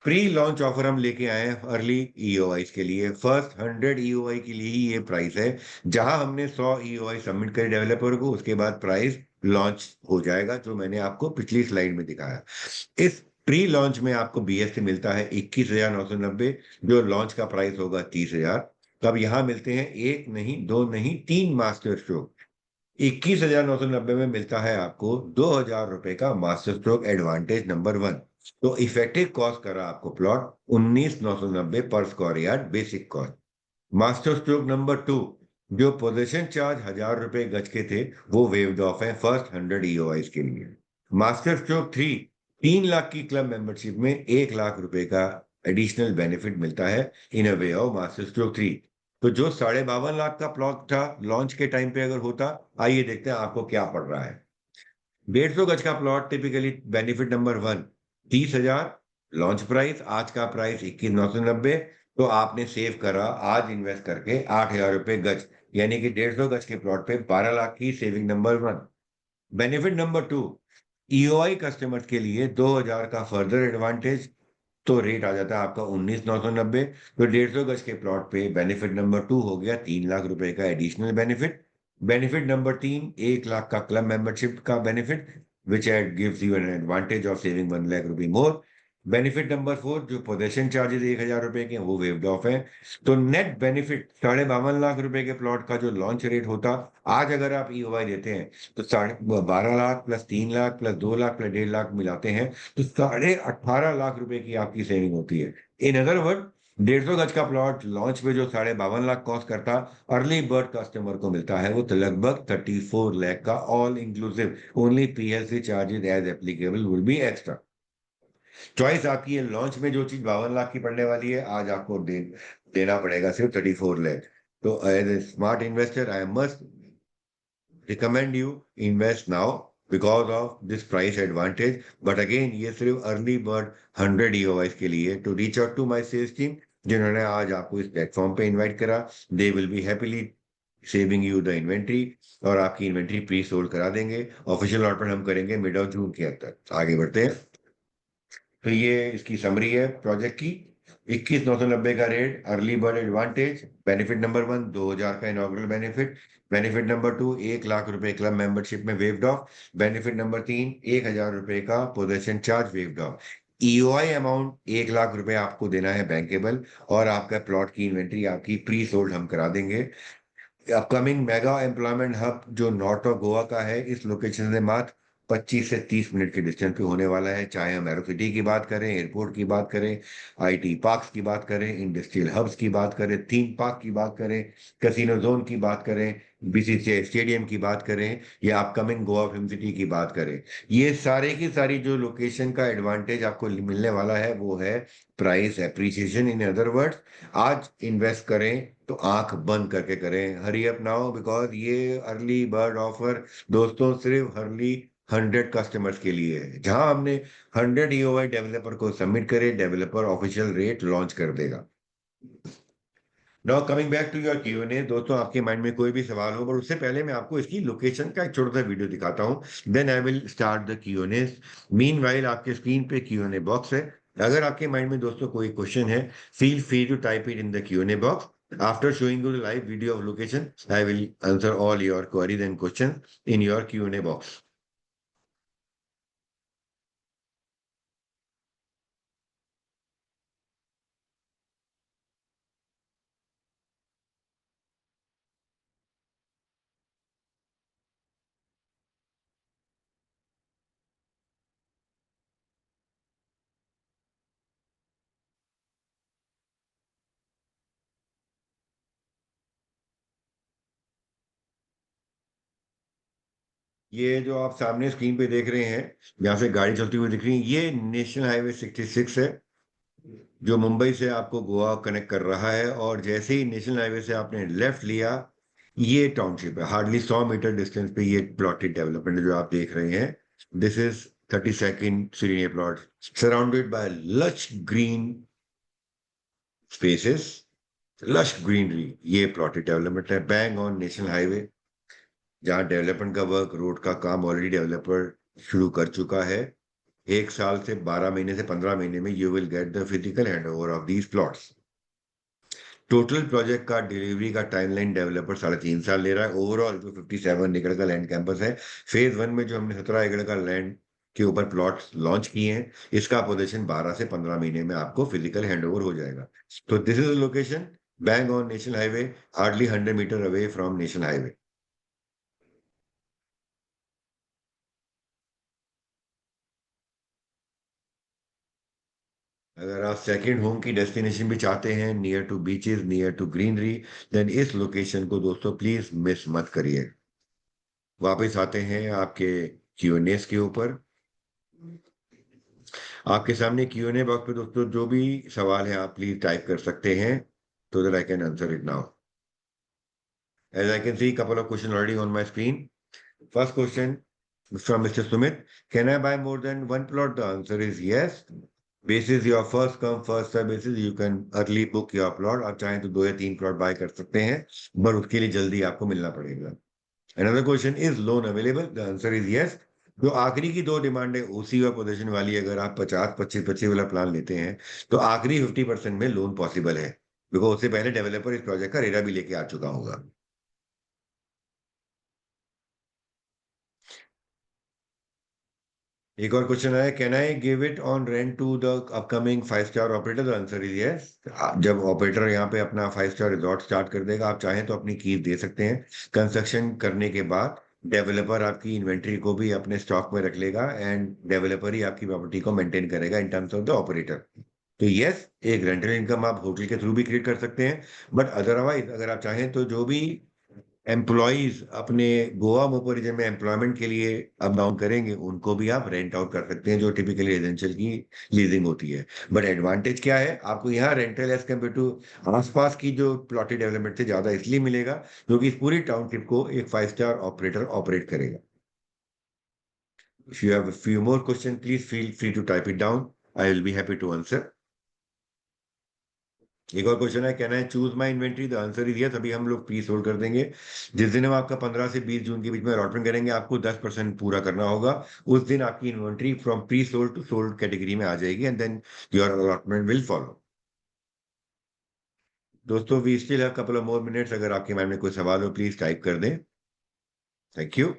Pre launch offer हम लेके आए हैं अर्ली ईओआई के लिए। फर्स्ट 100 ईओआई के लिए ही ये प्राइस है। जहां हमने 100 ईओआई सबमिट करे डेवलपर को, उसके बाद प्राइस लॉन्च हो जाएगा, जो मैंने आपको पिछली स्लाइड में दिखाया। इस प्री लॉन्च में आपको बीएससी मिलता है 21,990, जो लॉन्च का प्राइस होगा 30,000। तो अब यहाँ मिलते हैं एक नहीं, दो नहीं, तीन मास्टर स्ट्रोक। 21,990 में मिलता है आपको 2,000 रुपए का मास्टर स्ट्रोक एडवांटेज नंबर 1। तो इफेक्टिव कॉस्ट करा आपको प्लॉट 19,990 पर square yard basic cost. Master stroke number 2, जो पोजीशन चार्ज 1,000 रुपए गज के थे, वो वेव्ड ऑफ है फर्स्ट 100 ईओआई के लिए। मास्टर स्ट्रोक 3, 3 लाख की क्लब मेंबरशिप में 1 लाख रुपए का एडिशनल बेनिफिट मिलता है इन अ वे ऑफ मास्टर स्ट्रोक 3। तो जो 52.5 लाख का प्लॉट था लॉन्च के टाइम पे अगर होता, आइए देखते हैं आपको क्या पड़ रहा है। 150 गज का plot typically benefit number 1 30,000, launch price आज का प्राइस 21,990। तो आपने सेव करा आज इन्वेस्ट करके 8,000 रुपए गज, यानी कि 150 गज के प्लॉट पे 12 लाख की saving number 1। Benefit number 2, EOI customers के लिए 2,000 का फर्दर एडवांटेज। तो रेट आ जाता है आपका 19,990। तो 150 गज के प्लॉट पे बेनिफिट नंबर 2 हो गया 3 लाख रुपए का additional benefit. Benefit number 3, 1 lakh का क्लब मेंबरशिप का benefit, which add gives you an advantage of saving 1 lakh रुपए मोर। बेनिफिट नंबर 4, जो पोजेशन चार्जेस 1,000 रुपए के हैं, वो वेव्ड ऑफ है। तो नेट बेनिफिट 52.5 लाख रुपए के प्लॉट का जो लॉन्च रेट होता, आज अगर आप ईओआई देते हैं तो 12.5 lakh plus 3 lakh plus 2 lakh plus 1.5 lakh मिलाते हैं, तो 18.5 लाख रुपए की आपकी सेविंग होती है। इन अदर वर्ड, 150 गज का प्लॉट लॉन्च पे जो 52.5 लाख कॉस्ट करता, अर्ली बर्ड कस्टमर को मिलता है वो तो लगभग 34 लाख का, all inclusive. Only PLC charges as applicable will be extra. Choice आपकी है, लॉन्च में जो चीज 52 लाख की पड़ने वाली है, आज आपको देना पड़ेगा सिर्फ 34 लाख। तो as a smart investor I must recommend you invest now because of this price advantage. But again, ये सिर्फ अर्ली बर्ड 100 ईओआई के लिए। To reach out to my sales team, जिन्होंने आज आपको इस प्लेटफॉर्म पे इनवाइट करा, they will be happily saving you the inventory, और आपकी इन्वेंट्री प्री सोल्ड करा देंगे। ऑफिशियल ऑर्डर हम करेंगे मिड ऑफ जून के अंदर। आगे बढ़ते हैं। तो ये इसकी समरी है प्रोजेक्ट की। 21,990 का rate, early bird advantage. Benefit number 1, 2,000 का inaugural benefit. Benefit number 2, 1 lakh रुपए क्लब मेंबरशिप में वेव्ड ऑफ। बेनिफिट नंबर 3, 1,000 रुपए का possession charge waived of. EOI amount 1 lakh रुपए आपको देना है बैंकेबल, और आपका प्लॉट की इन्वेंट्री आपकी प्री सोल्ड हम करा देंगे। अपकमिंग मेगा एम्प्लॉयमेंट हब जो नॉर्थ ऑफ गोवा का है, इस लोकेशन से मात्र 25 से 30 मिनट के डिस्टेंस पे होने वाला है। चाहे हम एरो सिटी की बात करें, एयरपोर्ट की बात करें, आईटी पार्क्स की बात करें, इंडस्ट्रियल हब्स की बात करें, थीम पार्क की बात करें, कैसीनो जोन की बात करें, बीसीसीआई स्टेडियम की बात करें, या अपकमिंग गोवा फिल्म सिटी की बात करें, ये सारे की सारी जो लोकेशन का एडवांटेज आपको मिलने वाला है, वो है price appreciation. In other words, आज इन्वेस्ट करें तो आंख बंद करके करें। हरी अप नाउ, बिकॉज ये अर्ली बर्ड ऑफर दोस्तों सिर्फ अर्ली 100 कस्टमर्स के लिए है। जहां हमने 100 ईओआई डेवलपर को सबमिट करे, डेवलपर ऑफिशियल रेट लॉन्च कर देगा। Now coming back to your Q and A, दोस्तों आपके माइंड में कोई भी सवाल हो, पर उससे पहले मैं आपको इसकी लोकेशन का एक छोटा सा वीडियो दिखाता हूं, then I will start the Q and A. Meanwhile आपके स्क्रीन पे क्यूएनए बॉक्स है। अगर आपके माइंड में दोस्तों कोई क्वेश्चन है, feel free to type it in the Q and A box. After showing you the live video of location, I will answer all your queries and question in your Q and A box. ये जो आप सामने screen पे देख रहे हैं, जहाँ से गाड़ी चलती हुई दिख रही है, ये नेशनल हाईवे 66 है, जो मुंबई से आपको गोवा कनेक्ट कर रहा है। और जैसे ही नेशनल हाईवे से आपने लेफ्ट लिया, ये टाउनशिप है। हार्डली 100 मीटर डिस्टेंस पे ये प्लॉटेड डेवलपमेंट जो आप देख रहे हैं, दिस इज 32nd सीरीनियर plot, surrounded by lush green spaces, lush greenery. ये प्लॉटेड डेवलपमेंट है बैंग ऑन नेशनल हाईवे, जहाँ डेवलपमेंट का वर्क, रोड का काम ऑलरेडी डेवलपर शुरू कर चुका है। 1 साल से 12 महीने से 15 महीने में you will get the physical handover of these plots. Total project का डिलीवरी का टाइमलाइन डेवलपर 3.5 साल ले रहा है। ओवरऑल जो 57 एकड़ का लैंड कैंपस है, फेज 1 में जो हमने 17 एकड़ का लैंड के ऊपर प्लॉट्स लॉन्च किए हैं, इसका पोजीशन 12 से 15 महीने में आपको फिजिकल हैंडओवर हो जाएगा। तो this is the location, bang on national highway, hardly 100 metre away from national highway. अगर आप सेकंड होम की डेस्टिनेशन भी चाहते हैं, near to beaches, near to greenery, then इस लोकेशन को दोस्तों प्लीज मिस मत करिए। वापस आते हैं आपके क्यूएनएस के ऊपर। आपके सामने क्यूएनए बॉक्स पे दोस्तों जो भी सवाल है आप प्लीज टाइप कर सकते हैं, so that I can answer it now. As I can see, couple of questions already on my screen. First question from Mr. Sumit. Can I buy more than one plot? The answer is yes. Basis your first come first serve basis, you can early book your plot. आप चाहें तो 2 या 3 plot bye कर सकते हैं, पर उसके लिए जल्दी आपको मिलना पड़ेगा। Another question is loan available? The answer is yes. जो आखिरी की दो डिमांड है ओसी और पोजीशन वाली, अगर आप 50-25-25 वाला प्लान लेते हैं तो आखिरी 50% में लोन पॉसिबल है, बिकॉज उससे पहले डेवलपर इस प्रोजेक्ट का रेरा भी लेके आ चुका होगा। एक और क्वेश्चन आया, can I give it on rent to the upcoming 5 star operator? The answer is yes. जब ऑपरेटर यहाँ पे अपना 5 स्टार रिजॉर्ट स्टार्ट कर देगा, आप चाहें तो अपनी कीज दे सकते हैं। कंस्ट्रक्शन करने के बाद डेवलपर आपकी इन्वेंट्री को भी अपने स्टॉक में रख लेगा, एंड डेवलपर ही आपकी प्रॉपर्टी को मेंटेन करेगा इन टर्म्स ऑफ द ऑपरेटर। तो यस, एक रेंटल इनकम आप होटल के थ्रू भी क्रिएट कर सकते हैं, बट अदरवाइज अगर आप चाहें तो जो भी एम्प्लॉइज अपने गोवा मोपोरिजन में एम्प्लॉयमेंट के लिए अप डाउन करेंगे, उनको भी आप रेंट आउट कर सकते हैं, जो टिपिकली रेजिडेंशियल की लीजिंग होती है। बट एडवांटेज क्या है, आपको यहाँ रेंटल एज कम्पेयर टू आसपास की जो प्लॉटेड डेवलपमेंट से ज्यादा इसलिए मिलेगा क्योंकि इस पूरी टाउनशिप को एक 5 स्टार ऑपरेटर ऑपरेट करेगा। If you have few more question please feel free to type it down, I will be happy to answer. एक और क्वेश्चन है, can I choose my inventory? The answer is yes. अभी हम लोग pre sold कर देंगे। जिस दिन हम आपका 15 से 20 जून के बीच में अलॉटमेंट करेंगे, आपको 10% पूरा करना होगा। उस दिन आपकी inventory from pre sold to sold category में आ जाएगी, and then your allotment will follow. दोस्तों we still have couple of more minutes, अगर आपके माइंड में कोई सवाल हो प्लीज टाइप कर दें। Thank you.